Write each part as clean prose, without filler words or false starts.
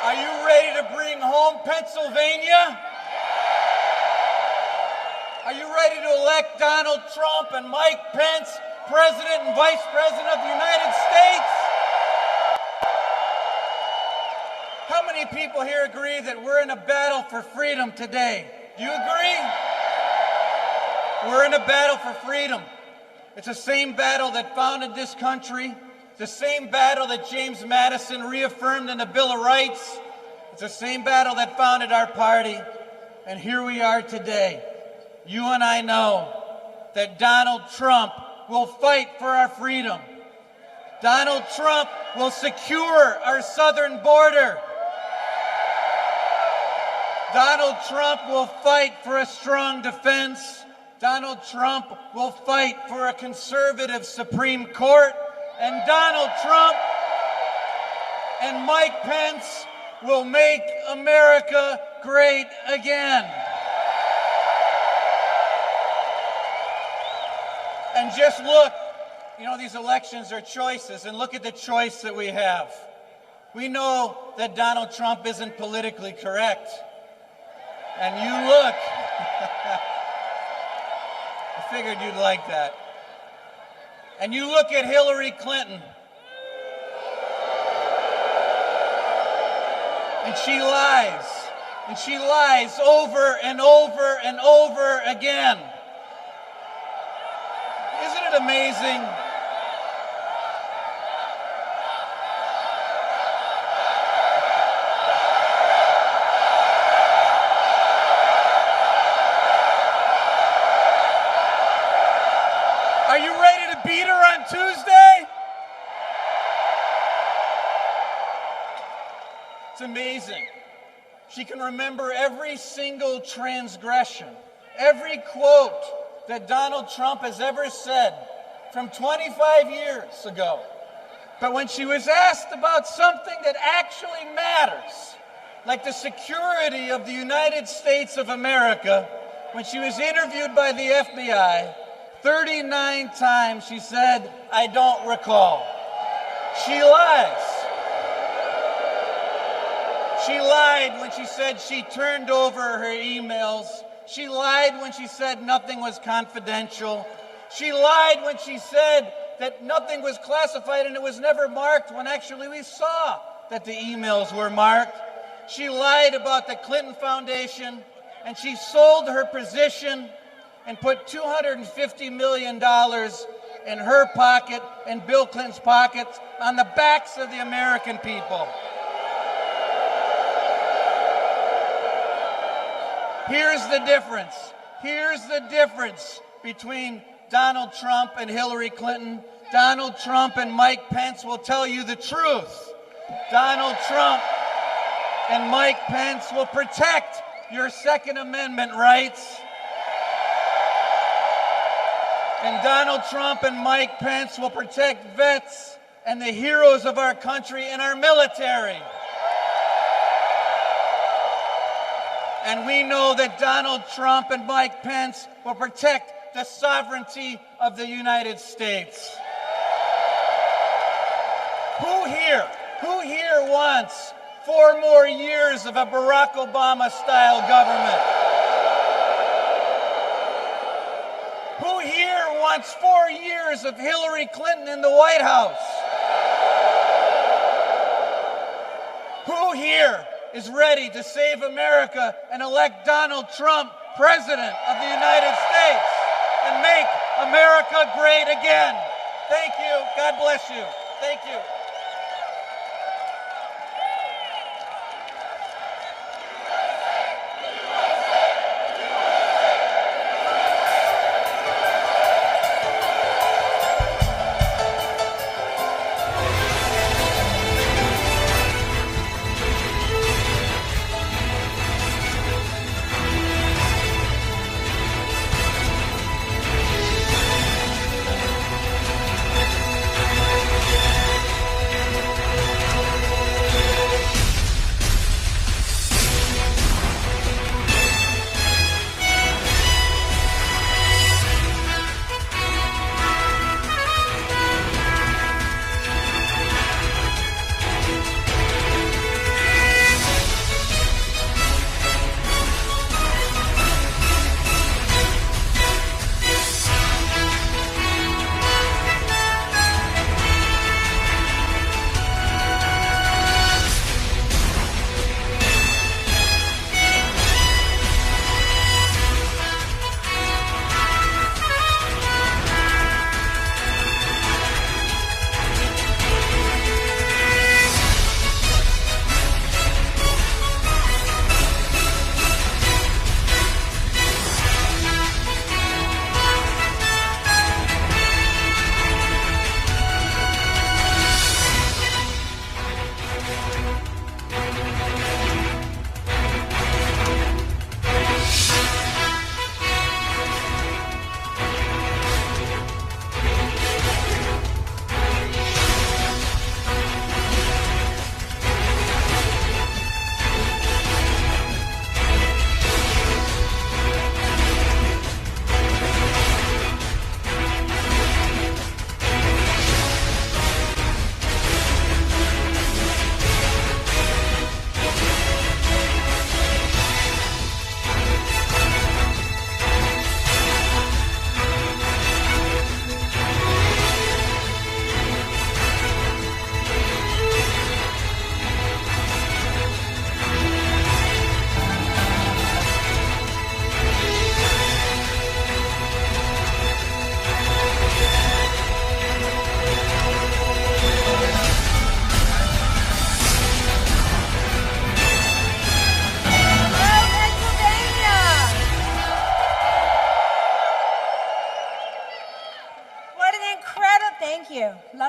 Are you ready to bring home Pennsylvania? Are you ready to elect Donald Trump and Mike Pence, President and Vice President of the United States? How many people here agree that we're in a battle for freedom today? Do you agree? We're in a battle for freedom. It's the same battle that founded this country, the same battle that James Madison reaffirmed in the Bill of Rights. It's the same battle that founded our party. And here we are today. You and I know that Donald Trump will fight for our freedom. Donald Trump will secure our southern border. Donald Trump will fight for a strong defense. Donald Trump will fight for a conservative Supreme Court. And Donald Trump and Mike Pence will make America great again. And just look, these elections are choices, and look at the choice that we have. We know that Donald Trump isn't politically correct. And you look, I figured you'd like that. And you look at Hillary Clinton, and she lies over and over and over again. Isn't it amazing? Are you ready to beat her on Tuesday? It's amazing. She can remember every single transgression, every quote that Donald Trump has ever said from 25 years ago. But when she was asked about something that actually matters, like the security of the United States of America, when she was interviewed by the FBI, 39 times she said, "I don't recall." She lies. She lied when she said she turned over her emails. She lied when she said nothing was confidential. She lied when she said that nothing was classified and it was never marked, when actually we saw that the emails were marked. She lied about the Clinton Foundation, and she sold her position and put $250 million in her pocket and Bill Clinton's pockets on the backs of the American people. Here's the difference. Here's the difference between Donald Trump and Hillary Clinton. Donald Trump and Mike Pence will tell you the truth. Donald Trump and Mike Pence will protect your Second Amendment rights. And Donald Trump and Mike Pence will protect vets and the heroes of our country and our military. And we know that Donald Trump and Mike Pence will protect the sovereignty of the United States. Who here wants 4 more years of a Barack Obama-style government? Who here wants 4 years of Hillary Clinton in the White House? Who here is ready to save America and elect Donald Trump President of the United States and make America great again? Thank you. God bless you. Thank you.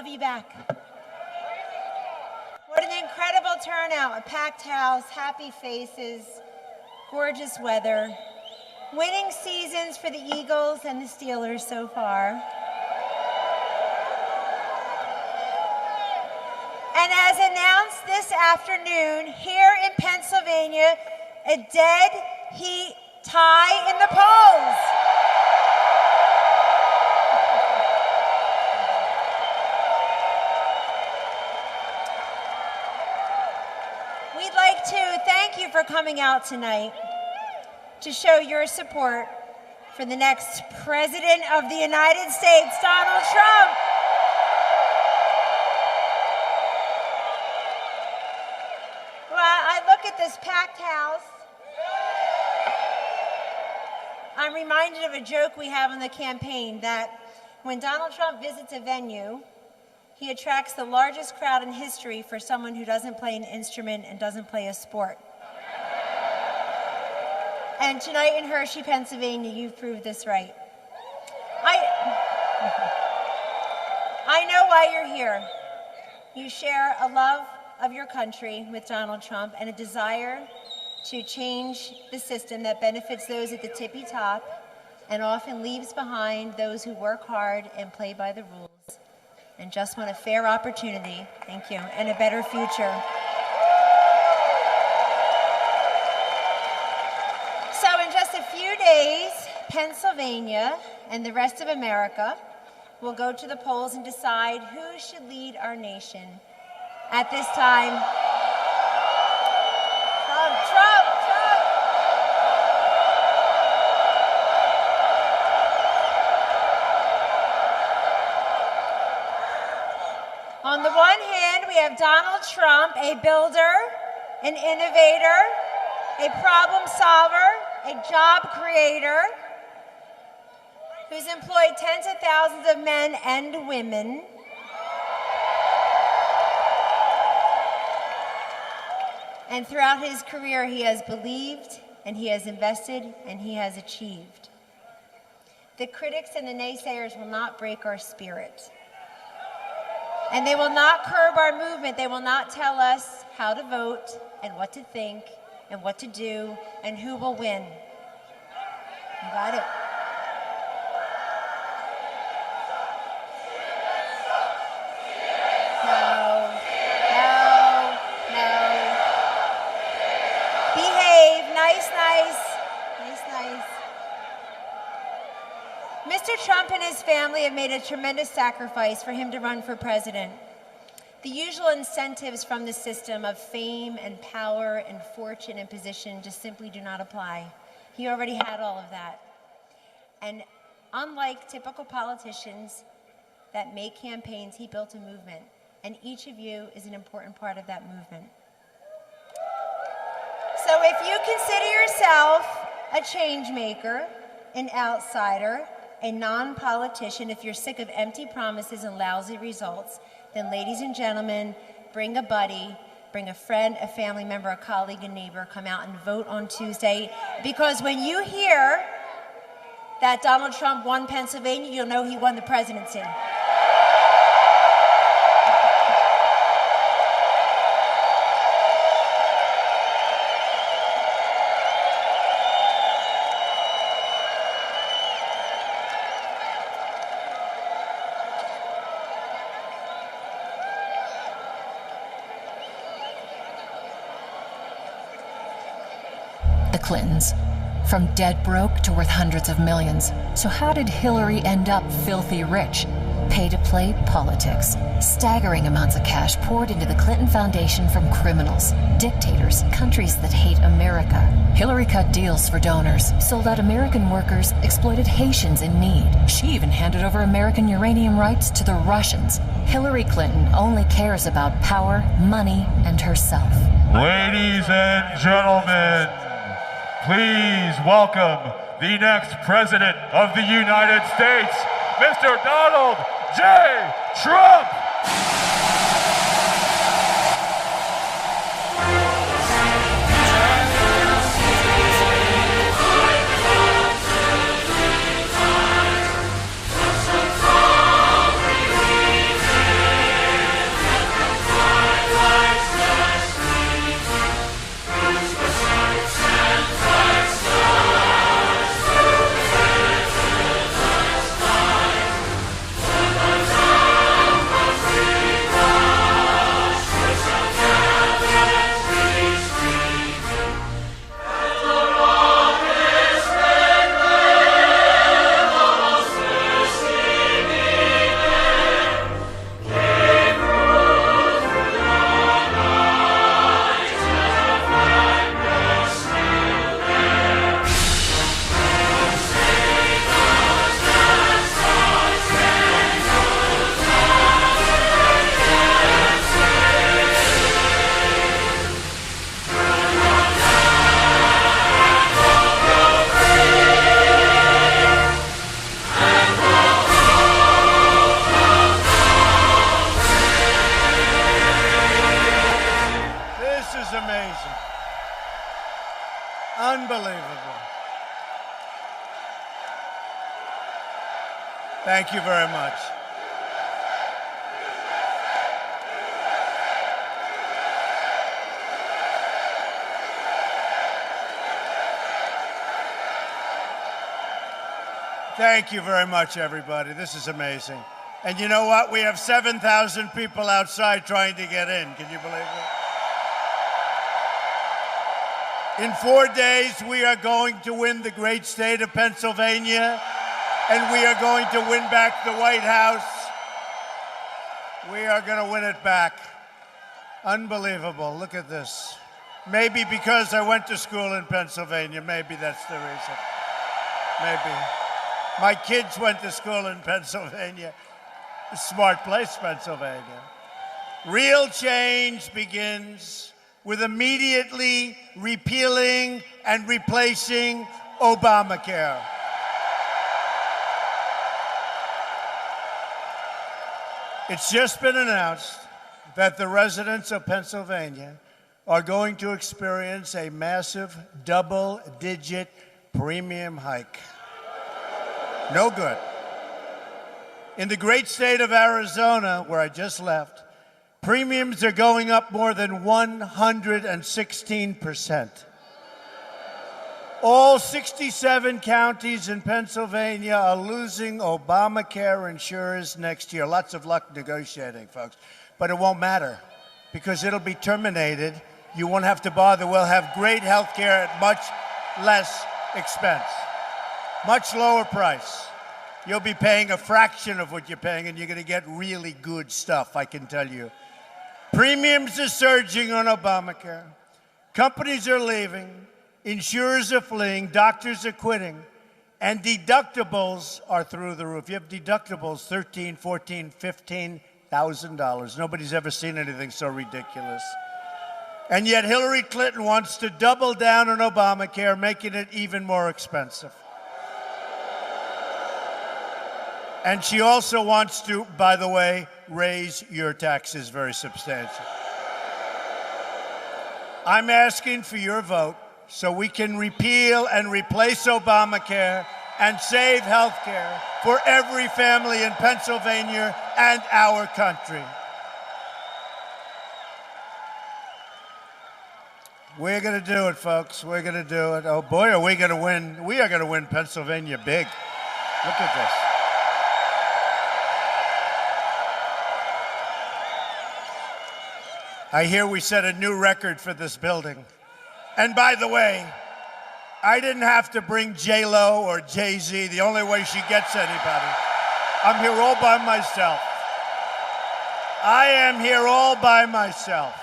love you back. What an incredible turnout, a packed house, happy faces, gorgeous weather. Winning seasons for the Eagles and the Steelers so far. And as announced this afternoon, here in Pennsylvania, a dead heat tie in the polls. We'd like to thank you for coming out tonight to show your support for the next President of the United States, Donald Trump. Well, I look at this packed house. I'm reminded of a joke we have in the campaign that when Donald Trump visits a venue, he attracts the largest crowd in history for someone who doesn't play an instrument and doesn't play a sport. And tonight in Hershey, Pennsylvania, you've proved this right. I know why you're here. You share a love of your country with Donald Trump and a desire to change the system that benefits those at the tippy top and often leaves behind those who work hard and play by the rules and just want a fair opportunity, thank you, and a better future. So in just a few days, Pennsylvania and the rest of America will go to the polls and decide who should lead our nation. At this time, Trump. On the one hand, we have Donald Trump, a builder, an innovator, a problem solver, a job creator, who's employed tens of thousands of men and women. And throughout his career, he has believed, and he has invested, and he has achieved. The critics and the naysayers will not break our spirit. And they will not curb our movement. They will not tell us how to vote and what to think and what to do and who will win. You got it. No. Behave. Nice. Mr. Trump and his family have made a tremendous sacrifice for him to run for president. The usual incentives from the system of fame and power and fortune and position just simply do not apply. He already had all of that. And unlike typical politicians that make campaigns, he built a movement. And each of you is an important part of that movement. So if you consider yourself a change maker, an outsider, a non-politician, if you're sick of empty promises and lousy results, then ladies and gentlemen, bring a buddy, bring a friend, a family member, a colleague, a neighbor, come out and vote on Tuesday. Because when you hear that Donald Trump won Pennsylvania, you'll know he won the presidency. Clintons, from dead broke to worth hundreds of millions. So how did Hillary end up filthy rich? Pay-to-play politics. Staggering amounts of cash poured into the Clinton Foundation from criminals, dictators, countries that hate America. Hillary cut deals for donors, sold out American workers, exploited Haitians in need. She even handed over American uranium rights to the Russians. Hillary Clinton only cares about power, money, and herself. Ladies and gentlemen, please welcome the next President of the United States, Mr. Donald J. Trump. Unbelievable. Thank you very much. Thank you very much, everybody. This is amazing. And you know what? We have 7,000 people outside trying to get in. Can you believe it? In 4 days, we are going to win the great state of Pennsylvania, and we are going to win back the White House. We are going to win it back. Unbelievable. Look at this. Maybe because I went to school in Pennsylvania. Maybe that's the reason. Maybe. My kids went to school in Pennsylvania. A smart place, Pennsylvania. Real change begins with immediately repealing and replacing Obamacare. It's just been announced that the residents of Pennsylvania are going to experience a massive double-digit premium hike. No good. In the great state of Arizona, where I just left, premiums are going up more than 116%. All 67 counties in Pennsylvania are losing Obamacare insurers next year. Lots of luck negotiating, folks. But it won't matter because it'll be terminated. You won't have to bother. We'll have great health care at much less expense, much lower price. You'll be paying a fraction of what you're paying, and you're going to get really good stuff, I can tell you. Premiums are surging on Obamacare. Companies are leaving. Insurers are fleeing. Doctors are quitting. And deductibles are through the roof. You have deductibles, $13,000, $14,000, $15,000. Nobody's ever seen anything so ridiculous. And yet Hillary Clinton wants to double down on Obamacare, making it even more expensive. And she also wants to, by the way, raise your taxes very substantially. I'm asking for your vote so we can repeal and replace Obamacare and save health care for every family in Pennsylvania and our country. We're going to do it, folks. We're going to do it. Oh, boy, are we going to win. We are going to win Pennsylvania big. Look at this. I hear we set a new record for this building. And by the way, I didn't have to bring J-Lo or Jay-Z, the only way she gets anybody. I'm here all by myself. I am here all by myself.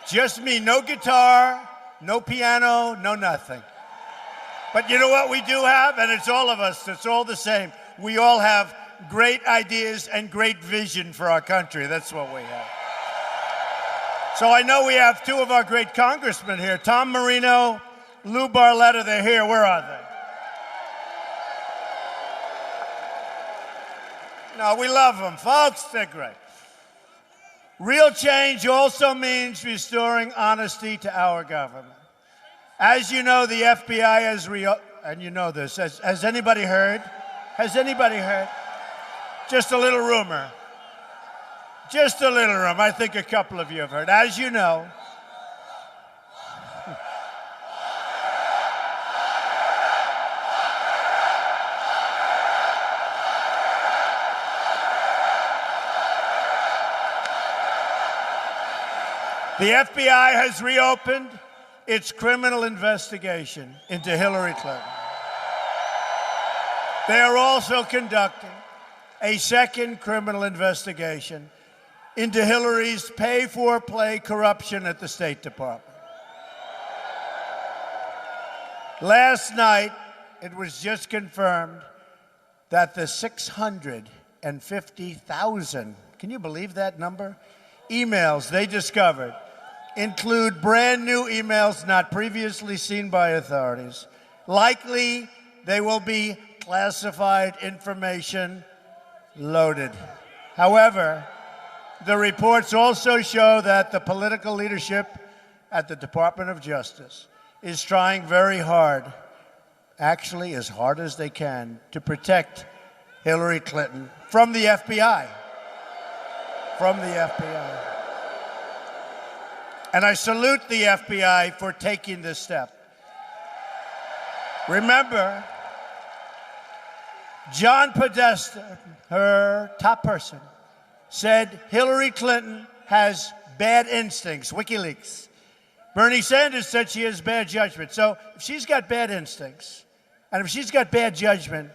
Just me, no guitar, no piano, no nothing. But you know what we do have? And it's all of us, it's all the same. We all have great ideas and great vision for our country. That's what we have. So I know we have two of our great congressmen here, Tom Marino, Lou Barletta. They're here. Where are they? No, we love them, folks. They're great. Real change also means restoring honesty to our government. As you know, the FBI has and you know this. Has anybody heard? Has anybody heard? Just a little rumor. Just a little rumor. I think a couple of you have heard. As you know, the FBI has reopened its criminal investigation into Hillary Clinton. They are also conducting a second criminal investigation into Hillary's pay-for-play corruption at the State Department. Last night, it was just confirmed that the 650,000, can you believe that number? Emails they discovered include brand new emails not previously seen by authorities. Likely, they will be classified information loaded. However, The reports also show that the political leadership at the Department of Justice is trying very hard, actually as hard as they can, to protect Hillary Clinton from the FBI. From the FBI. And I salute the FBI for taking this step. Remember, John Podesta, her top person, said Hillary Clinton has bad instincts, WikiLeaks. Bernie Sanders said she has bad judgment. So if she's got bad instincts, and if she's got bad judgment,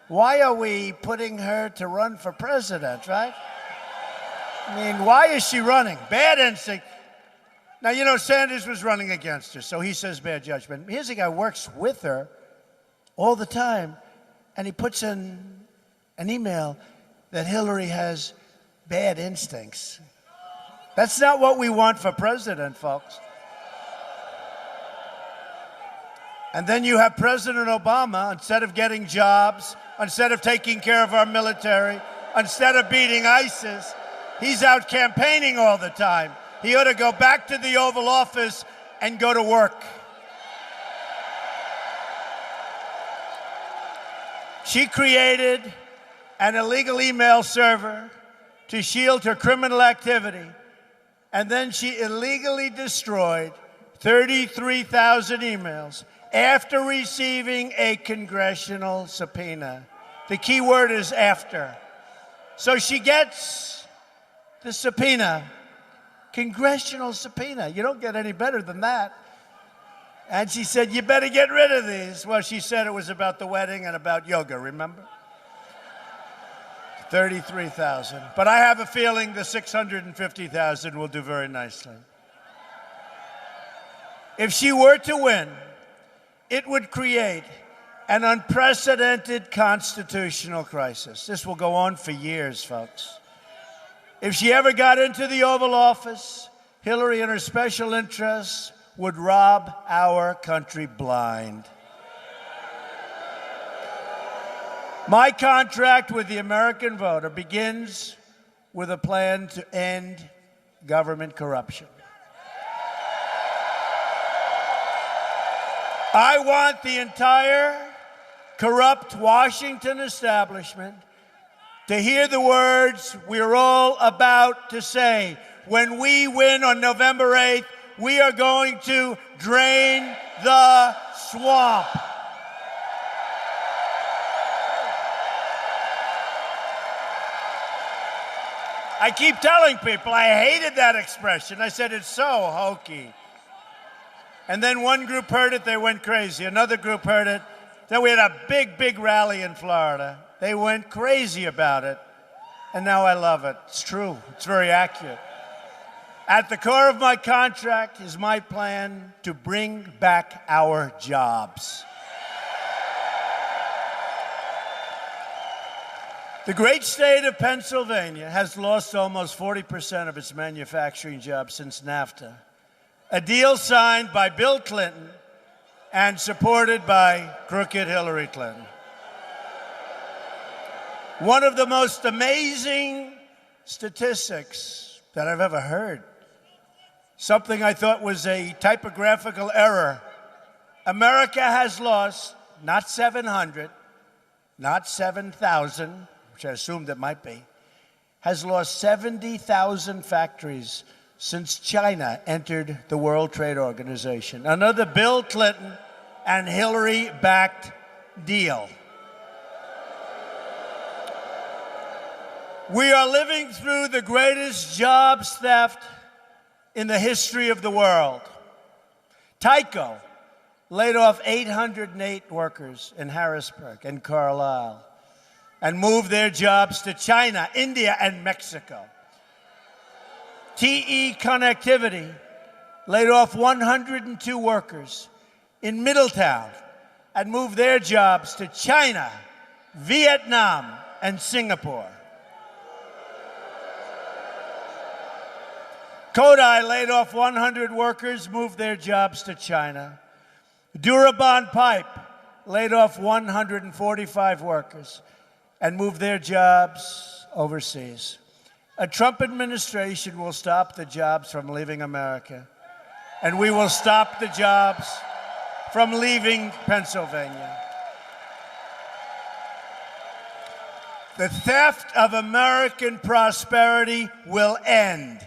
why are we putting her to run for president, right? I mean, why is she running? Bad instinct. Now, you know, Sanders was running against her, so he says bad judgment. Here's a guy who works with her all the time, and he puts in an email that Hillary has bad instincts. That's not what we want for president, folks. And then you have President Obama, instead of getting jobs, instead of taking care of our military, instead of beating ISIS, he's out campaigning all the time. He ought to go back to the Oval Office and go to work. She created an illegal email server to shield her criminal activity, and then she illegally destroyed 33,000 emails after receiving a congressional subpoena. The key word is after. So she gets the subpoena, congressional subpoena. You don't get any better than that. And she said, you better get rid of these. Well, she said it was about the wedding and about yoga, remember? 33,000. But I have a feeling the 650,000 will do very nicely. If she were to win, it would create an unprecedented constitutional crisis. This will go on for years, folks. If she ever got into the Oval Office, Hillary and her special interests would rob our country blind. My contract with the American voter begins with a plan to end government corruption. I want the entire corrupt Washington establishment to hear the words we're all about to say. When we win on November 8th, we are going to drain the swamp. I keep telling people I hated that expression. I said it's so hokey. And then one group heard it, they went crazy. Another group heard it. Then we had a big, big rally in Florida. They went crazy about it. And now I love it. It's true. It's very accurate. At the core of my contract is my plan to bring back our jobs. The great state of Pennsylvania has lost almost 40% of its manufacturing jobs since NAFTA, a deal signed by Bill Clinton and supported by crooked Hillary Clinton. One of the most amazing statistics that I've ever heard, something I thought was a typographical error. America has lost not 700, not 7,000, which I assumed it might be, has lost 70,000 factories since China entered the World Trade Organization. Another Bill Clinton and Hillary-backed deal. We are living through the greatest jobs theft in the history of the world. Tyco laid off 808 workers in Harrisburg and Carlisle and moved their jobs to China, India, and Mexico. TE Connectivity laid off 102 workers in Middletown and moved their jobs to China, Vietnam, and Singapore. Kodai laid off 100 workers, moved their jobs to China. Durabond Pipe laid off 145 workers and moved their jobs overseas. A Trump administration will stop the jobs from leaving America, and we will stop the jobs from leaving Pennsylvania. The theft of American prosperity will end.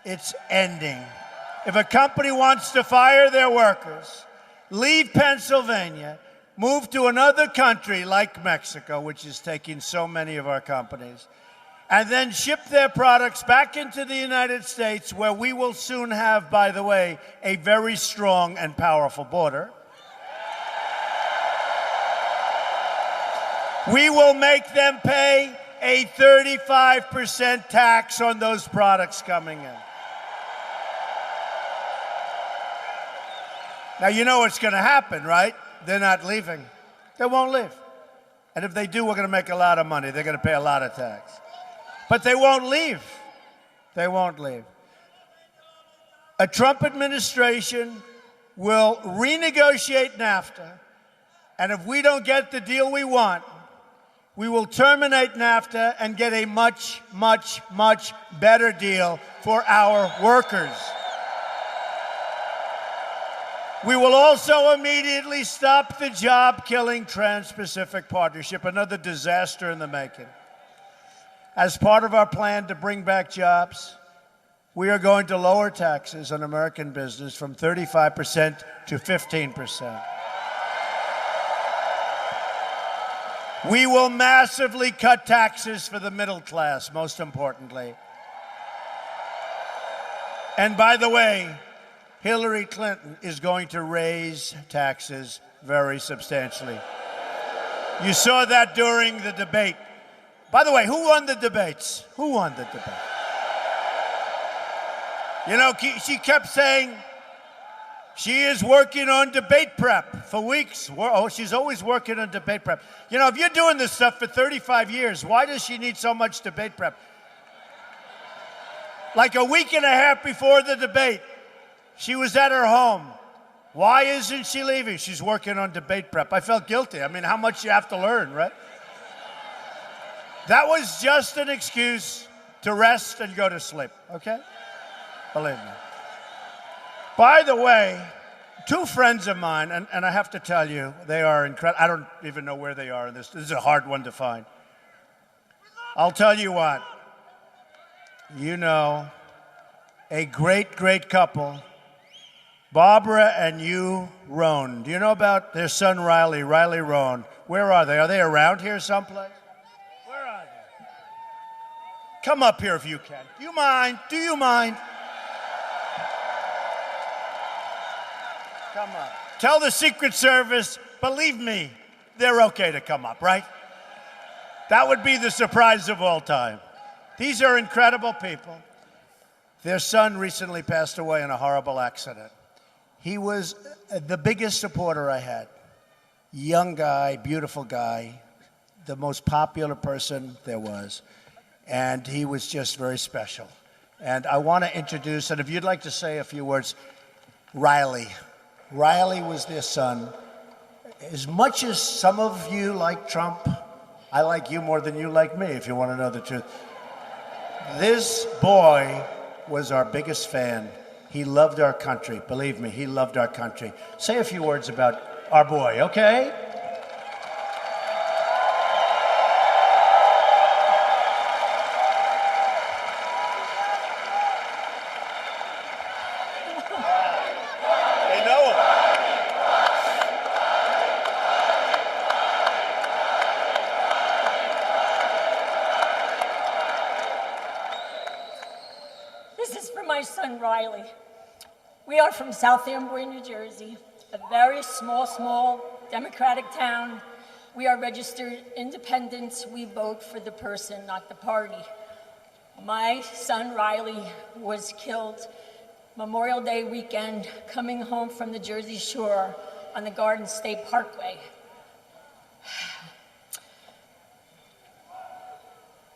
It's ending. If a company wants to fire their workers, leave Pennsylvania, move to another country like Mexico, which is taking so many of our companies, and then ship their products back into the United States, where we will soon have, by the way, a very strong and powerful border. We will make them pay a 35% tax on those products coming in. Now, you know what's going to happen, right? They're not leaving. They won't leave. And if they do, we're going to make a lot of money. They're going to pay a lot of tax. But they won't leave. They won't leave. A Trump administration will renegotiate NAFTA, and if we don't get the deal we want, we will terminate NAFTA and get a much, much, much better deal for our workers. We will also immediately stop the job-killing Trans-Pacific Partnership, another disaster in the making. As part of our plan to bring back jobs, we are going to lower taxes on American business from 35% to 15%. We will massively cut taxes for the middle class, most importantly. And by the way, Hillary Clinton is going to raise taxes very substantially. You saw that during the debate. By the way, who won the debates? Who won the debate? You know, she kept saying she is working on debate prep for weeks. Oh, she's always working on debate prep. You know, if you're doing this stuff for 35 years, why does she need so much debate prep? Like a week and a half before the debate, she was at her home. Why isn't she leaving? She's working on debate prep. I felt guilty. I mean, how much you have to learn, right? That was just an excuse to rest and go to sleep, okay? Believe me. By the way, two friends of mine, and I have to tell you, they are incredible. I don't even know where they are in this. This is a hard one to find. I'll tell you what. You know, a great, great couple, Barbara and Hugh Rohn. Do you know about their son, Riley Rohn? Where are they? Are they around here someplace? Where are they? Come up here if you can. Do you mind? Do you mind? Come up. Tell the Secret Service, believe me, they're okay to come up, right? That would be the surprise of all time. These are incredible people. Their son recently passed away in a horrible accident. He was the biggest supporter I had. Young guy, beautiful guy, the most popular person there was. And he was just very special. And I want to introduce, and if you'd like to say a few words, Riley. Riley was their son. As much as some of you like Trump, I like you more than you like me, if you want to know the truth. This boy was our biggest fan. He loved our country. Believe me, he loved our country. Say a few words about our boy, okay? They know him. This is for my son, Riley. We are from South Amboy, New Jersey, a very small Democratic town. We are registered independents. We vote for the person, not the party. My son, Riley, was killed Memorial Day weekend coming home from the Jersey Shore on the Garden State Parkway.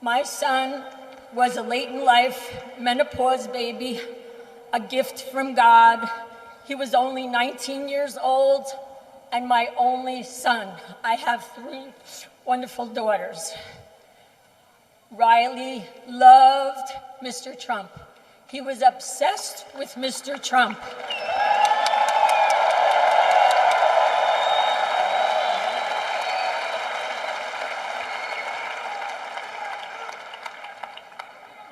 My son was a late-in-life menopause baby, a gift from God. He was only 19 years old and my only son. I have 3 wonderful daughters. Riley loved Mr. Trump. He was obsessed with Mr. Trump.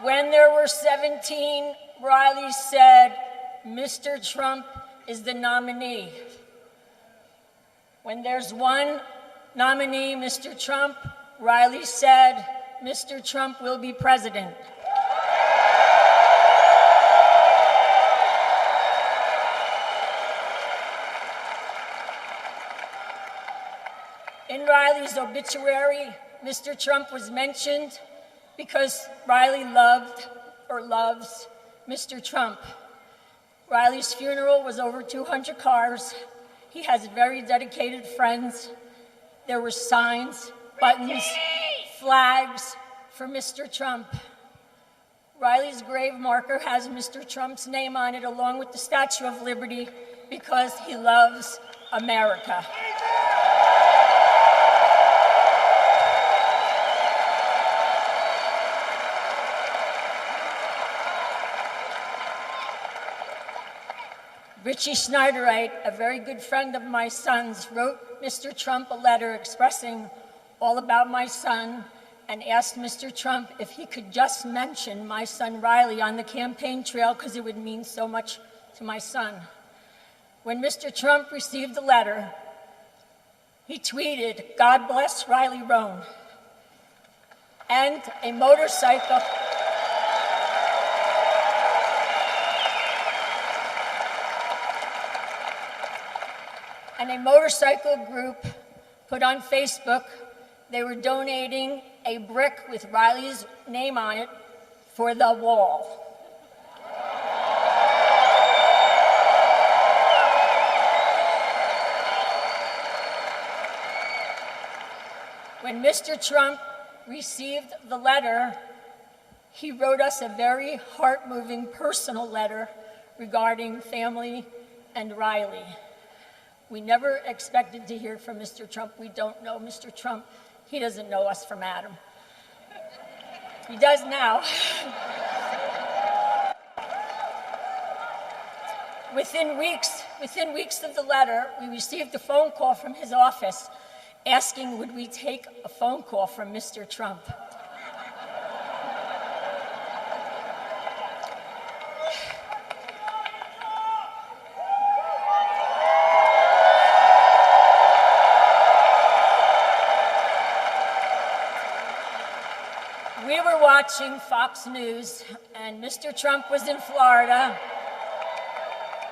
When there were 17, Riley said, Mr. Trump is the nominee. When there's one nominee, Mr. Trump, Riley said, Mr. Trump will be president. In Riley's obituary, Mr. Trump was mentioned because Riley loved or loves Mr. Trump. Riley's funeral was over 200 cars. He has very dedicated friends. There were signs, buttons, flags for Mr. Trump. Riley's grave marker has Mr. Trump's name on it along with the Statue of Liberty because he loves America. Richie Schneiderite, a very good friend of my son's, wrote Mr. Trump a letter expressing all about my son and asked Mr. Trump if he could just mention my son Riley on the campaign trail because it would mean so much to my son. When Mr. Trump received the letter, he tweeted, "God bless Riley Roan," and a motorcycle group put on Facebook they were donating a brick with Riley's name on it for the wall. When Mr. Trump received the letter, he wrote us a very heart-moving personal letter regarding family and Riley. We never expected to hear from Mr. Trump. We don't know Mr. Trump. He doesn't know us from Adam. He does now. Within weeks of the letter, we received a phone call from his office asking would we take a phone call from Mr. Trump. We were watching Fox News, and Mr. Trump was in Florida.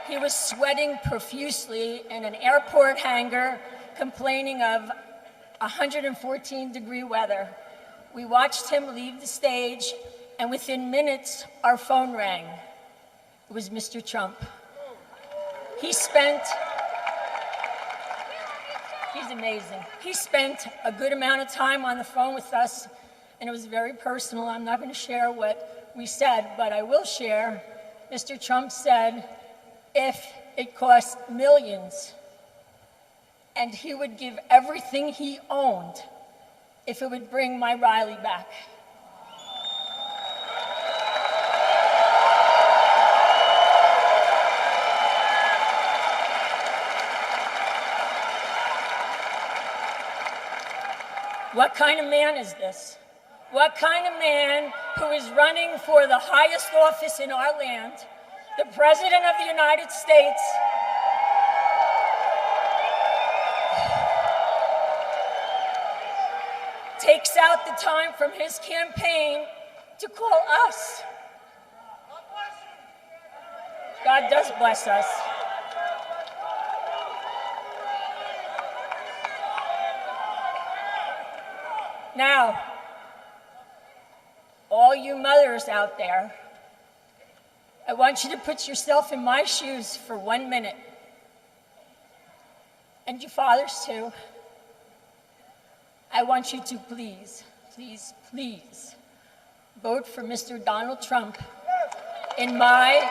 He was sweating profusely in an airport hangar, complaining of 114-degree weather. We watched him leave the stage, and within minutes, our phone rang. It was Mr. Trump. He's amazing. He spent a good amount of time on the phone with us, and it was very personal. I'm not going to share what we said, but I will share. Mr. Trump said if it cost millions, and he would give everything he owned if it would bring my Riley back. What kind of man is this? What kind of man who is running for the highest office in our land, the President of the United States, takes out the time from his campaign to call us? God does bless us. Now, all you mothers out there, I want you to put yourself in my shoes for 1 minute. And you fathers too. I want you to please, please, please vote for Mr. Donald Trump in my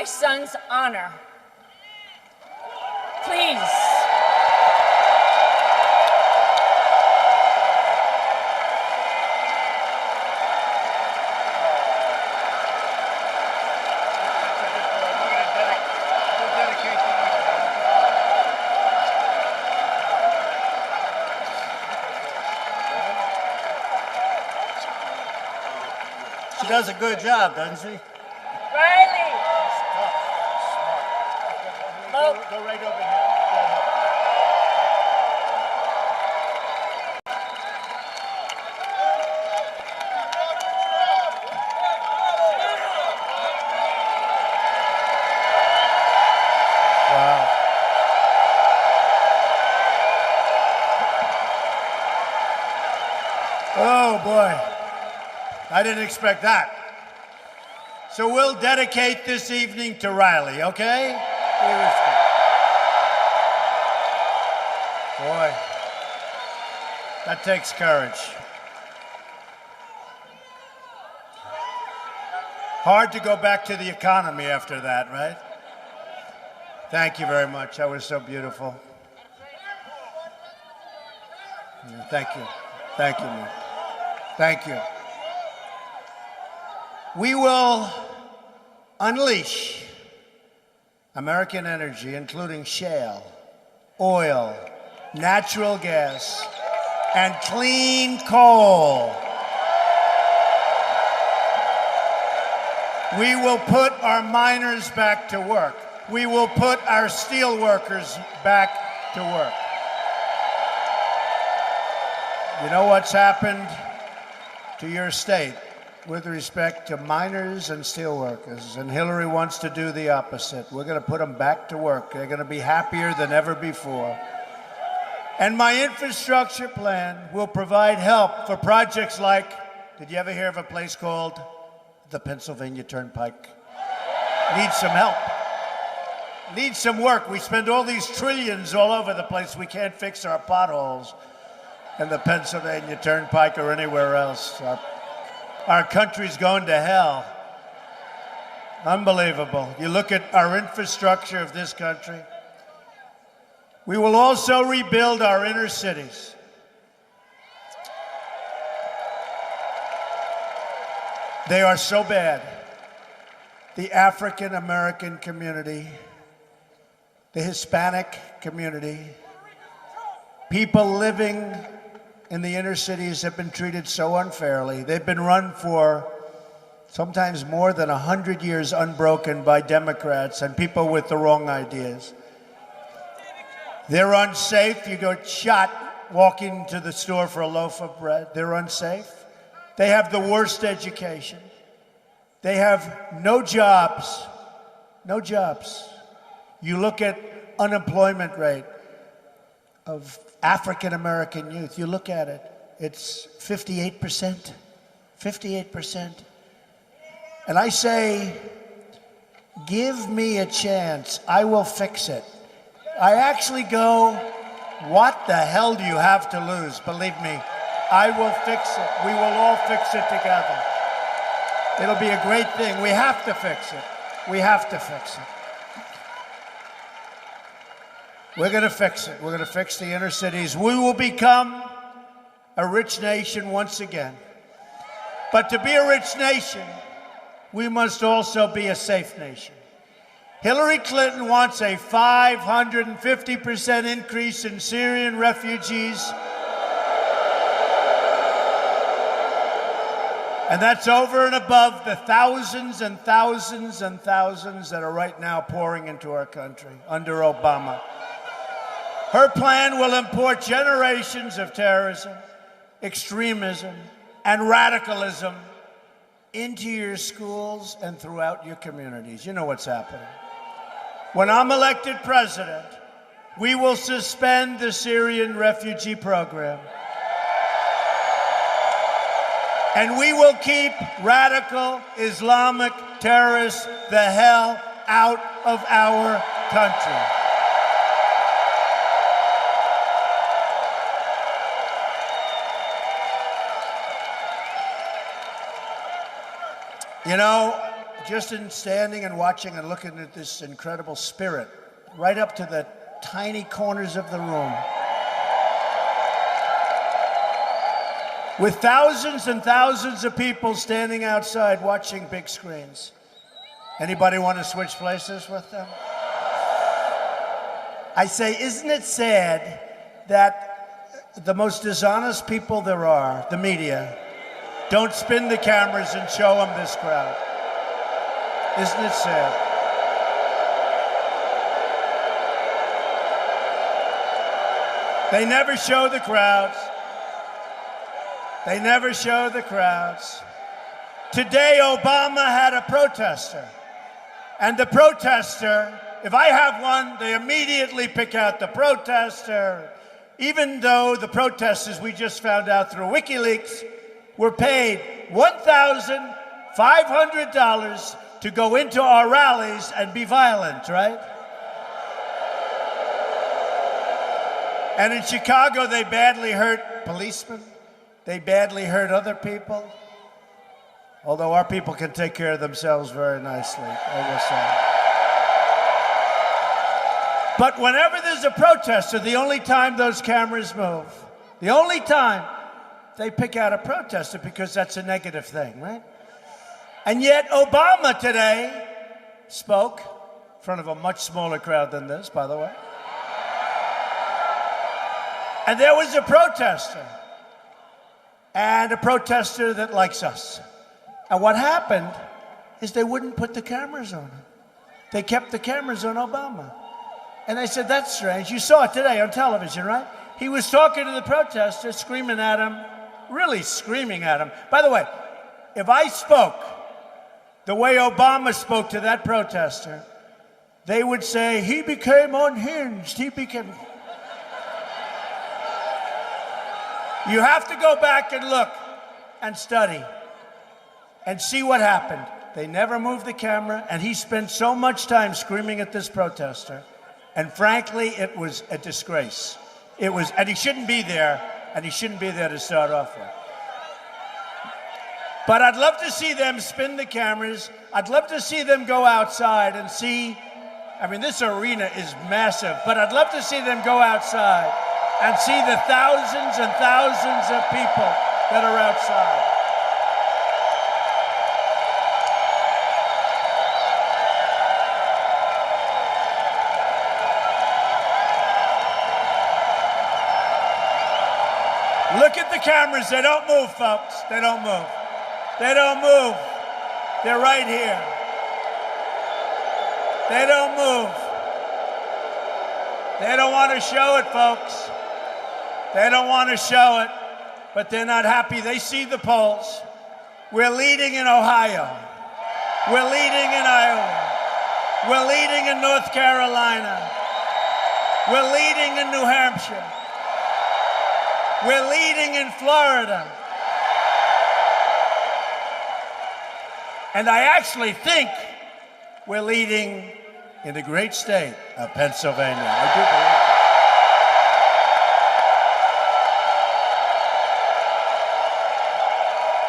son's honor. She does a good job, doesn't she? Riley. Go right over here. Go ahead. Wow. Oh boy, I didn't expect that. So we'll dedicate this evening to Riley, okay? Boy, that takes courage. Hard to go back to the economy after that, right? Thank you very much. That was so beautiful. Yeah, thank you. Thank you, man. Thank you. We will unleash American energy, including shale, oil, natural gas, and clean coal. We will put our miners back to work. We will put our steel workers back to work. You know what's happened to your state with respect to miners and steel workers? And Hillary wants to do the opposite. We're going to put them back to work. They're going to be happier than ever before. And my infrastructure plan will provide help for projects like, did you ever hear of a place called the Pennsylvania Turnpike? Needs some help. Needs some work. We spend all these trillions all over the place. We can't fix our potholes in the Pennsylvania Turnpike or anywhere else. Our country's going to hell. Unbelievable. You look at our infrastructure of this country. We will also rebuild our inner cities. They are so bad. The African American community, the Hispanic community, people living in the inner cities have been treated so unfairly. They've been run for sometimes more than 100 years unbroken by Democrats and people with the wrong ideas. They're unsafe. You go shot walking to the store for a loaf of bread. They're unsafe. They have the worst education. They have no jobs. No jobs. You look at unemployment rate of African American youth. You look at it. It's 58%. 58%. And I say, give me a chance. I will fix it. I actually go, what the hell do you have to lose? Believe me, I will fix it. We will all fix it together. It'll be a great thing. We have to fix it. We have to fix it. We're going to fix it. We're going to fix the inner cities. We will become a rich nation once again. But to be a rich nation, we must also be a safe nation. Hillary Clinton wants a 550% increase in Syrian refugees. And that's over and above the thousands and thousands and thousands that are right now pouring into our country under Obama. Her plan will import generations of terrorism, extremism, and radicalism into your schools and throughout your communities. You know what's happening. When I'm elected president, we will suspend the Syrian refugee program. And we will keep radical Islamic terrorists the hell out of our country. You know, just in standing and watching and looking at this incredible spirit, right up to the tiny corners of the room, with thousands and thousands of people standing outside watching big screens. Anybody want to switch places with them? I say, isn't it sad that the most dishonest people there are, the media, Don't spin the cameras and show them this crowd. Isn't it sad? They never show the crowds. They never show the crowds. Today, Obama had a protester. And the protester, if I have one, they immediately pick out the protester, even though the protesters, we just found out through WikiLeaks, were paid $1,500 to go into our rallies and be violent, right? And in Chicago, they badly hurt policemen. They badly hurt other people. Although our people can take care of themselves very nicely, I will say. But whenever there's a protester, the only time those cameras move, the only time they pick out a protester, because that's a negative thing, right? And yet Obama today spoke in front of a much smaller crowd than this, by the way. And there was a protester, and a protester that likes us. And what happened is they wouldn't put the cameras on him. They kept the cameras on Obama. And they said, that's strange. You saw it today on television, right? He was talking to the protester, screaming at him, really screaming at him. By the way, if I spoke the way Obama spoke to that protester, they would say, he became unhinged, he became... You have to go back and look and study and see what happened. They never moved the camera, and he spent so much time screaming at this protester. And frankly, it was a disgrace. It was, and he shouldn't be there, and he shouldn't be there to start off with. But I'd love to see them spin the cameras. I'd love to see them go outside and see, I mean, this arena is massive, but I'd love to see them go outside and see the thousands and thousands of people that are outside. Look at the cameras. They don't move, folks. They don't move. They don't move. They're right here. They don't move. They don't want to show it, folks. They don't want to show it, but they're not happy. They see the polls. We're leading in Ohio. We're leading in Iowa. We're leading in North Carolina. We're leading in New Hampshire. We're leading in Florida. And I actually think we're leading in the great state of Pennsylvania. I do believe that.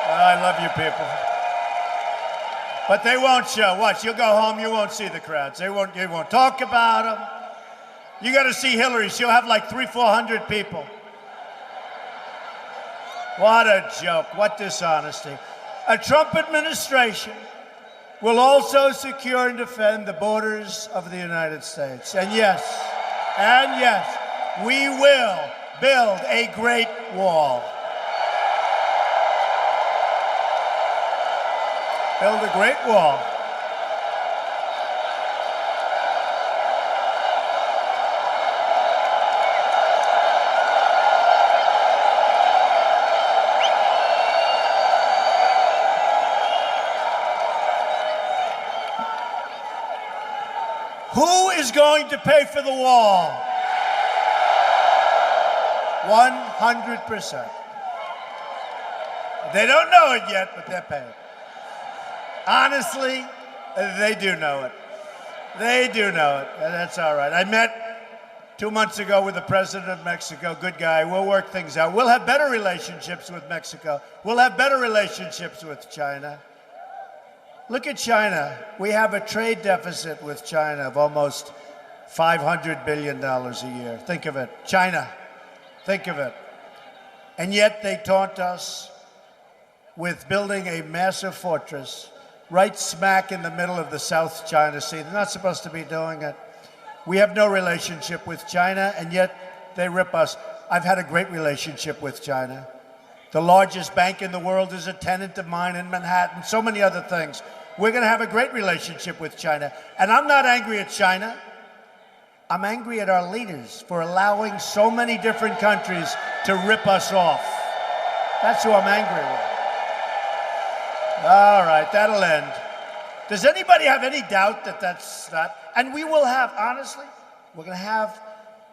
I love you people. But they won't show. Watch, you'll go home, you won't see the crowds. They won't talk about them. You got to see Hillary. She'll have like 300-400 people. What a joke. What dishonesty. A Trump administration will also secure and defend the borders of the United States. And yes, we will build a great wall. Build a great wall. Who is going to pay for the wall? 100%. They don't know it yet, but they're paying. Honestly, they do know it. They do know it, and that's all right. I met 2 months ago with the president of Mexico, good guy. We'll work things out. We'll have better relationships with Mexico. We'll have better relationships with China. Look at China. We have a trade deficit with China of almost $500 billion a year. Think of it. China. Think of it. And yet they taunt us with building a massive fortress right smack in the middle of the South China Sea. They're not supposed to be doing it. We have no relationship with China, and yet they rip us. I've had a great relationship with China. The largest bank in the world is a tenant of mine in Manhattan, so many other things. We're going to have a great relationship with China. And I'm not angry at China. I'm angry at our leaders for allowing so many different countries to rip us off. That's who I'm angry with. All right, that'll end. Does anybody have any doubt that that's not? And we will have, honestly, we're going to have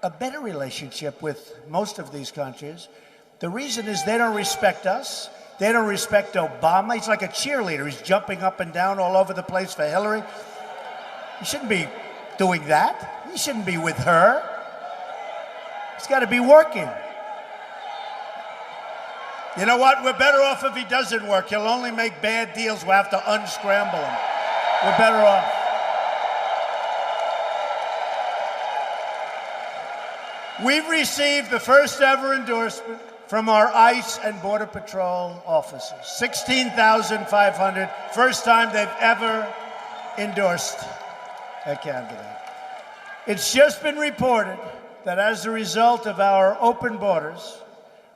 a better relationship with most of these countries. The reason is they don't respect us. They don't respect Obama. He's like a cheerleader. He's jumping up and down all over the place for Hillary. He shouldn't be doing that. He shouldn't be with her. He's got to be working. You know what? We're better off if he doesn't work. He'll only make bad deals. We'll have to unscramble him. We're better off. We've received the first ever endorsement from our ICE and Border Patrol officers. 16,500. First time they've ever endorsed a candidate. It's just been reported that as a result of our open borders,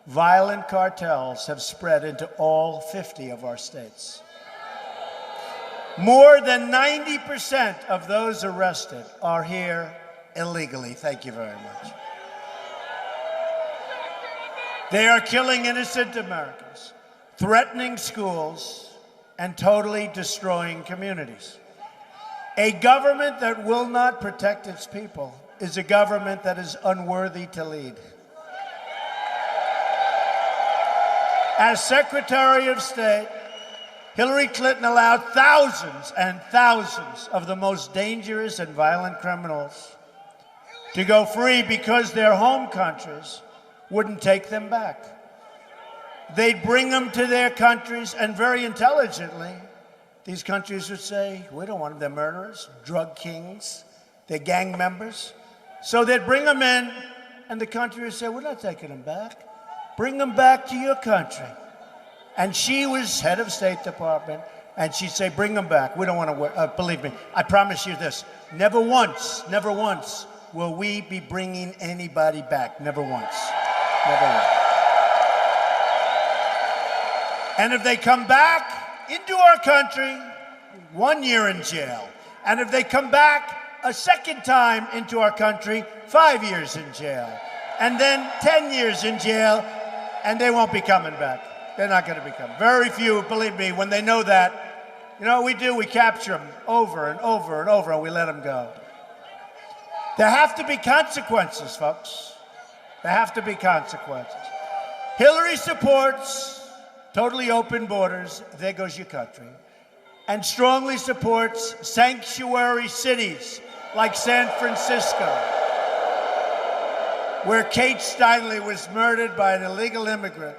violent cartels have spread into all 50 of our states. More than 90% of those arrested are here illegally. Thank you very much. They are killing innocent Americans, threatening schools, and totally destroying communities. A government that will not protect its people is a government that is unworthy to lead. As Secretary of State, Hillary Clinton allowed thousands and thousands of the most dangerous and violent criminals to go free because their home countries wouldn't take them back. They'd bring them to their countries, and very intelligently, these countries would say, we don't want them, they're murderers, drug kings, they're gang members. So they'd bring them in, and the country would say, we're not taking them back. Bring them back to your country. And she was head of State Department, and she'd say, bring them back. We don't want to work. Believe me, I promise you this, never once will we be bringing anybody back. Never once. Never once. And if they come back into our country, 1 year in jail. And if they come back a second time into our country, 5 years in jail. And then 10 years in jail, and they won't be coming back. They're not going to be coming. Very few, believe me, when they know that, you know what we do? We capture them over and over and over, and we let them go. There have to be consequences, folks. There have to be consequences. Hillary supports totally open borders, there goes your country, and strongly supports sanctuary cities like San Francisco, where Kate Steinle was murdered by an illegal immigrant.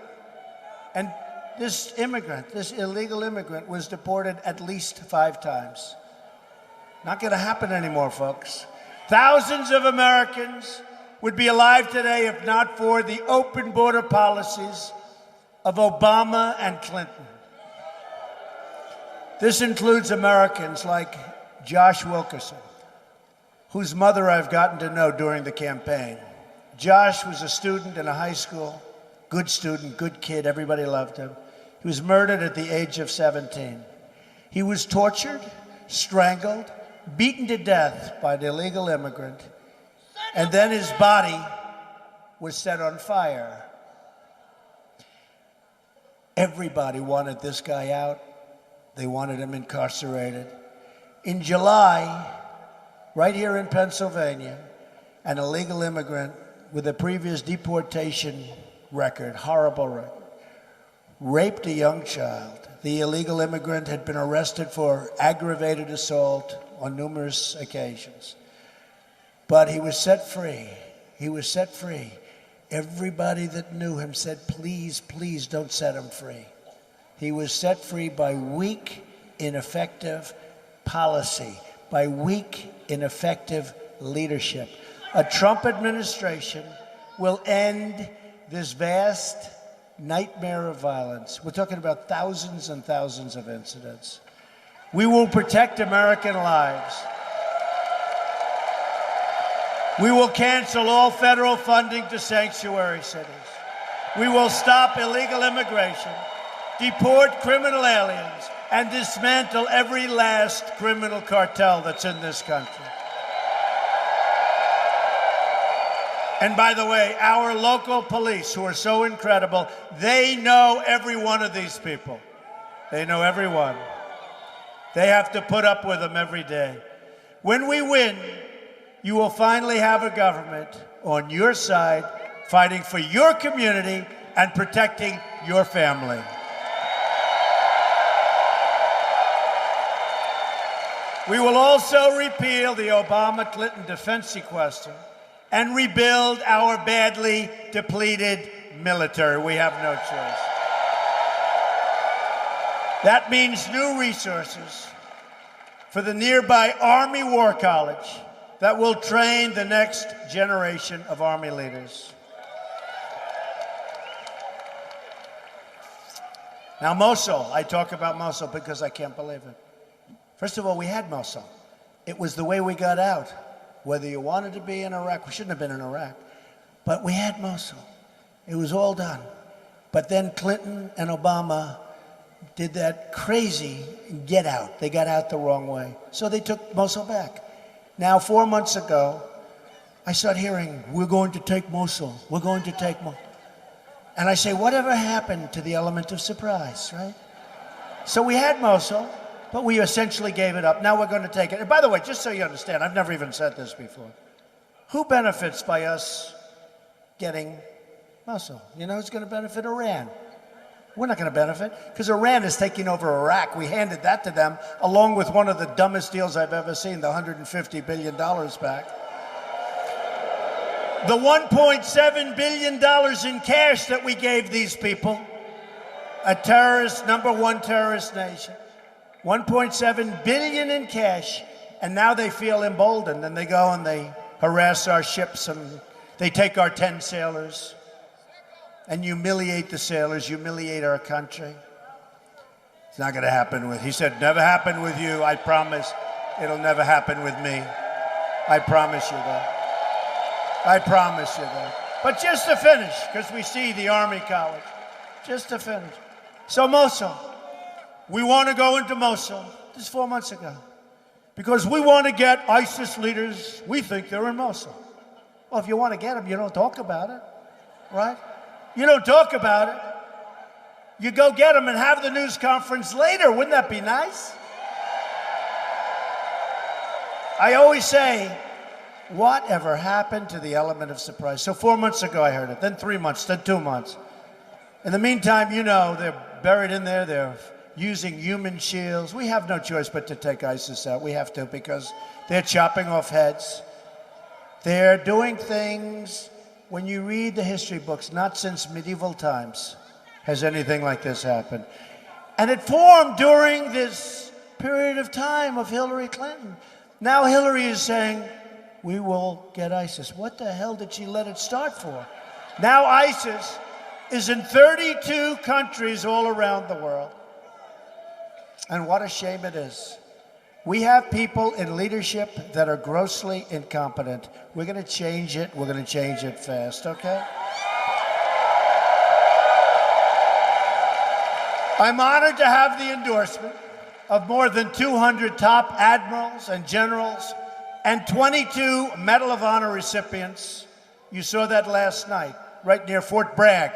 And this illegal immigrant, was deported at least 5 times. Not going to happen anymore, folks. Thousands of Americans would be alive today if not for the open border policies of Obama and Clinton. This includes Americans like Josh Wilkerson, whose mother I've gotten to know during the campaign. Josh was a student in a high school, good student, good kid, everybody loved him. He was murdered at the age of 17. He was tortured, strangled, beaten to death by an illegal immigrant, and then his body was set on fire. Everybody wanted this guy out. They wanted him incarcerated. In July, right here in Pennsylvania, an illegal immigrant with a previous deportation record, horrible record, raped a young child. The illegal immigrant had been arrested for aggravated assault on numerous occasions. But he was set free. He was set free. Everybody that knew him said, please, please don't set him free. He was set free by weak, ineffective policy, by weak, ineffective leadership. A Trump administration will end this vast nightmare of violence. We're talking about thousands and thousands of incidents. We will protect American lives. We will cancel all federal funding to sanctuary cities. We will stop illegal immigration, deport criminal aliens, and dismantle every last criminal cartel that's in this country. And by the way, our local police, who are so incredible, they know every one of these people. They know every one. They have to put up with them every day. When we win, you will finally have a government on your side, fighting for your community and protecting your family. We will also repeal the Obama-Clinton defense sequester and rebuild our badly depleted military. We have no choice. That means new resources for the nearby Army War College that will train the next generation of Army leaders. Now, Mosul, I talk about Mosul because I can't believe it. First of all, we had Mosul. It was the way we got out. Whether you wanted to be in Iraq, we shouldn't have been in Iraq, but we had Mosul. It was all done. But then Clinton and Obama did that crazy get out. They got out the wrong way. So they took Mosul back. Now, 4 months ago, I start hearing, we're going to take Mosul. We're going to take Mosul. And I say, whatever happened to the element of surprise, right? So we had Mosul, but we essentially gave it up. Now we're going to take it. And by the way, just so you understand, I've never even said this before. Who benefits by us getting Mosul? You know who's going to benefit? Iran. We're not going to benefit because Iran is taking over Iraq. We handed that to them along with one of the dumbest deals I've ever seen, the $150 billion back. The $1.7 billion in cash that we gave these people, a terrorist, number one terrorist nation, $1.7 billion in cash, and now they feel emboldened, and they go and they harass our ships, and they take our 10 sailors, and humiliate the sailors, humiliate our country. It's not going to happen with, he said, never happen with you, I promise. It'll never happen with me. I promise you that. I promise you that. But just to finish, because we see the Army College, just to finish. So Mosul, we want to go into Mosul, this is 4 months ago, because we want to get ISIS leaders, we think they're in Mosul. Well, if you want to get them, you don't talk about it, right? You don't talk about it. You go get them and have the news conference later. Wouldn't that be nice? I always say, whatever happened to the element of surprise? So 4 months ago I heard it, then 3 months, then 2 months. In the meantime, you know, they're buried in there, they're using human shields. We have no choice but to take ISIS out. We have to because they're chopping off heads. They're doing things, when you read the history books, not since medieval times has anything like this happened. And it formed during this period of time of Hillary Clinton. Now Hillary is saying, we will get ISIS. What the hell did she let it start for? Now ISIS is in 32 countries all around the world. And what a shame it is. We have people in leadership that are grossly incompetent. We're going to change it. We're going to change it fast, okay? I'm honored to have the endorsement of more than 200 top admirals and generals and 22 Medal of Honor recipients. You saw that last night, right near Fort Bragg.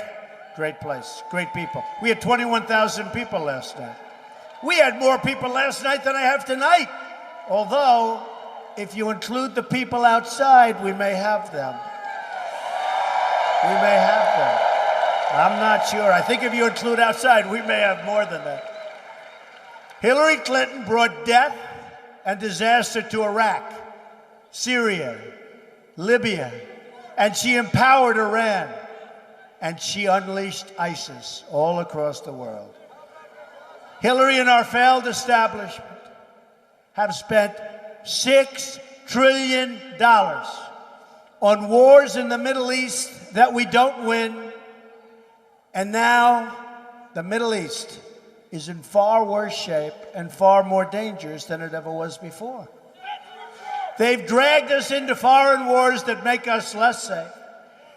Great place, great people. We had 21,000 people last night. We had more people last night than I have tonight. Although, if you include the people outside, we may have them. We may have them. I'm not sure. I think if you include outside, we may have more than that. Hillary Clinton brought death and disaster to Iraq, Syria, Libya, and she empowered Iran, and she unleashed ISIS all across the world. Hillary and our failed establishment have spent $6 trillion on wars in the Middle East that we don't win, and now the Middle East is in far worse shape and far more dangerous than it ever was before. They've dragged us into foreign wars that make us less safe.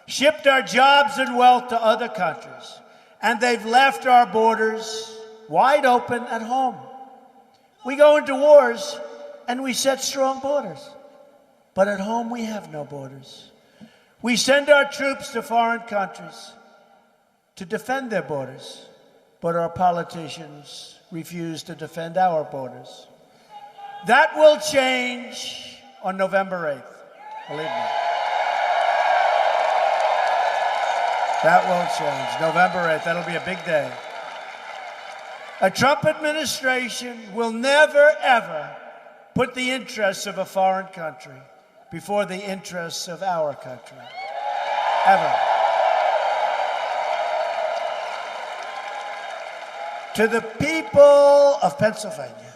shipped our jobs and wealth to other countries, and they've left our borders wide open at home. We go into wars and we set strong borders, but at home we have no borders. We send our troops to foreign countries to defend their borders, but our politicians refuse to defend our borders. That will change on November 8th, believe me. That will change. November 8th, that'll be a big day. A Trump administration will never, ever put the interests of a foreign country before the interests of our country. Ever. To the people of Pennsylvania,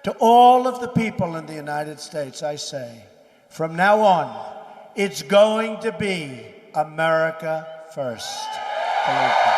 to all of the people in the United States, I say, from now on, it's going to be America first. Believe me.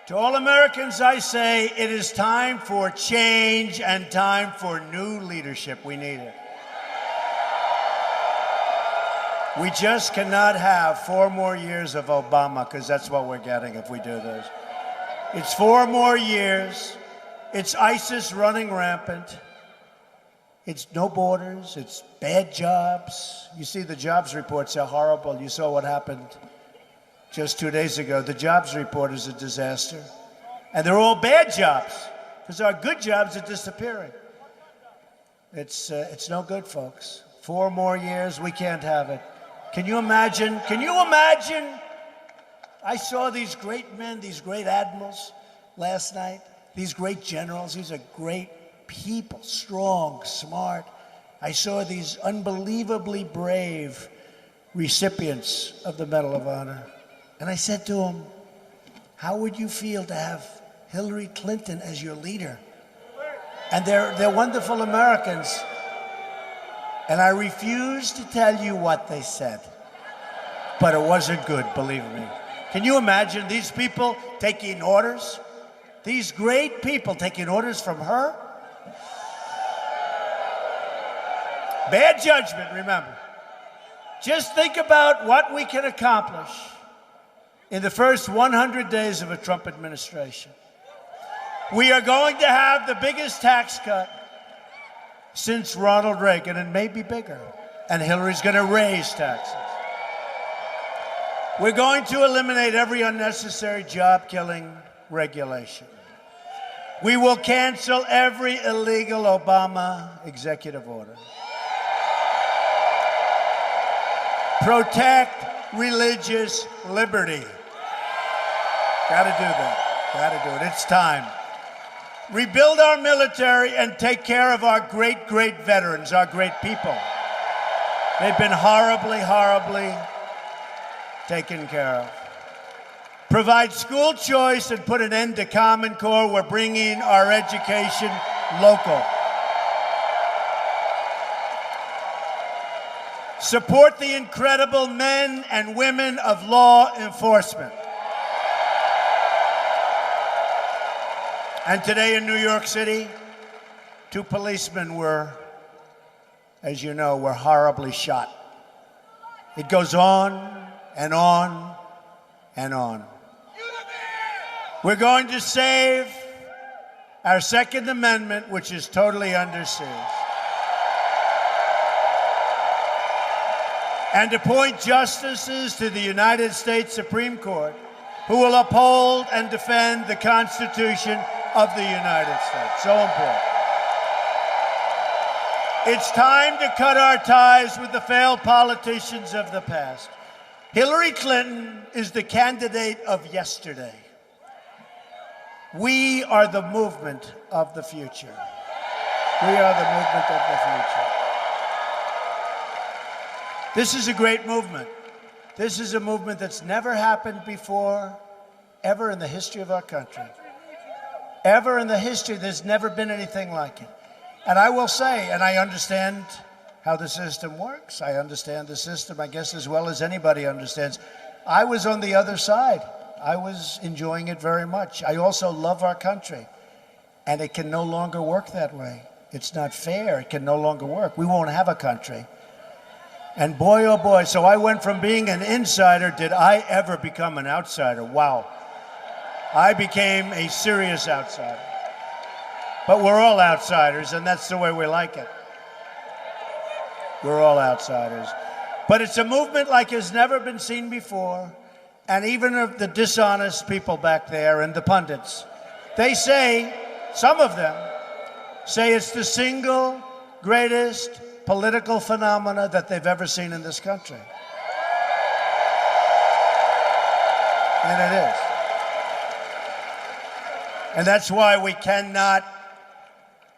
To all Americans, I say, it is time for change and time for new leadership. We need it. We just cannot have 4 more years of Obama, because that's what we're getting if we do this. It's 4 more years. It's ISIS running rampant. It's no borders. It's bad jobs. You see, the jobs reports are horrible. You saw what happened just 2 days ago. The jobs report is a disaster. And they're all bad jobs, because our good jobs are disappearing. It's no good, folks. 4 more years, we can't have it. Can you imagine? Can you imagine? I saw these great men, these great admirals last night, these great generals. These are great people, strong, smart. I saw these unbelievably brave recipients of the Medal of Honor. And I said to him, how would you feel to have Hillary Clinton as your leader? And they're wonderful Americans. And I refuse to tell you what they said. But it wasn't good, believe me. Can you imagine these people taking orders? These great people taking orders from her? Bad judgment, remember. Just think about what we can accomplish in the first 100 days of a Trump administration. We are going to have the biggest tax cut since Ronald Reagan, and maybe bigger. And Hillary's going to raise taxes. We're going to eliminate every unnecessary job-killing regulation. We will cancel every illegal Obama executive order. Protect religious liberty. Gotta do that. Gotta do it. It's time. Rebuild our military and take care of our great, great veterans, our great people. They've been horribly, horribly taken care of. Provide school choice and put an end to Common Core. We're bringing our education local. Support the incredible men and women of law enforcement. And today in New York City, 2 policemen were, as you know, were horribly shot. It goes on and on and on. We're going to save our Second Amendment, which is totally under siege. And appoint justices to the United States Supreme Court who will uphold and defend the Constitution of the United States. So important. It's time to cut our ties with the failed politicians of the past. Hillary Clinton is the candidate of yesterday. We are the movement of the future. We are the movement of the future. This is a great movement. This is a movement that's never happened before, ever in the history of our country. Ever in the history, there's never been anything like it. And I will say, and I understand how the system works. I understand the system, I guess, as well as anybody understands. I was on the other side. I was enjoying it very much. I also love our country. And it can no longer work that way. It's not fair. It can no longer work. We won't have a country. And boy, oh boy, so I went from being an insider, did I ever become an outsider? Wow. I became a serious outsider. But we're all outsiders, and that's the way we like it. We're all outsiders. But it's a movement like has never been seen before. And even of the dishonest people back there and the pundits, they say, some of them say it's the single greatest political phenomena that they've ever seen in this country. And it is. And that's why we cannot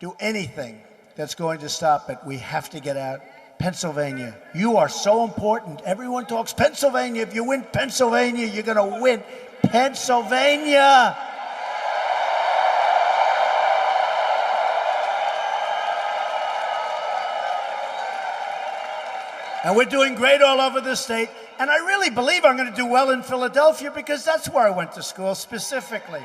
do anything that's going to stop it. We have to get out. Pennsylvania, you are so important. Everyone talks Pennsylvania. If you win Pennsylvania, you're going to win Pennsylvania. And we're doing great all over the state. And I really believe I'm going to do well in Philadelphia because that's where I went to school specifically.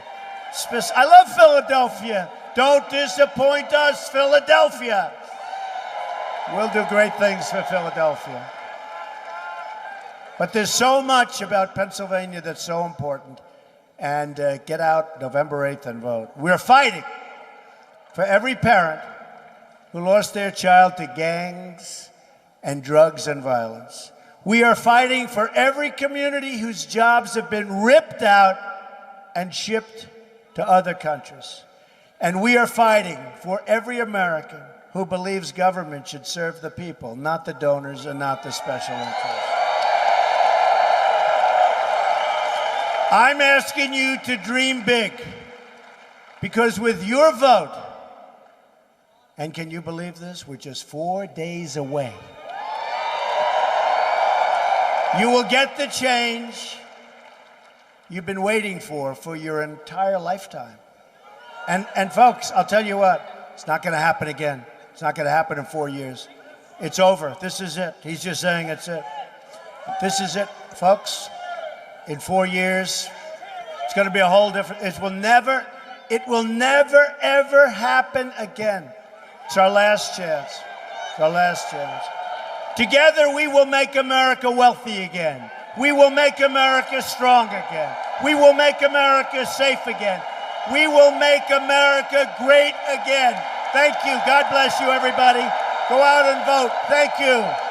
I love Philadelphia. Don't disappoint us, Philadelphia. We'll do great things for Philadelphia. But there's so much about Pennsylvania that's so important. And get out November 8th and vote. We're fighting for every parent who lost their child to gangs and drugs and violence. We are fighting for every community whose jobs have been ripped out and shipped to other countries. And we are fighting for every American who believes government should serve the people, not the donors and not the special interests. I'm asking you to dream big, because with your vote, and can you believe this? We're just 4 days away. You will get the change you've been waiting for your entire lifetime. And folks, I'll tell you what, it's not going to happen again. It's not going to happen in 4 years. It's over. This is it. He's just saying it's it. This is it, folks. In 4 years, it's going to be a whole different, it will never, ever happen again. It's our last chance. It's our last chance. Together, we will make America wealthy again. We will make America strong again. We will make America safe again. We will make America great again. Thank you. God bless you, everybody. Go out and vote. Thank you.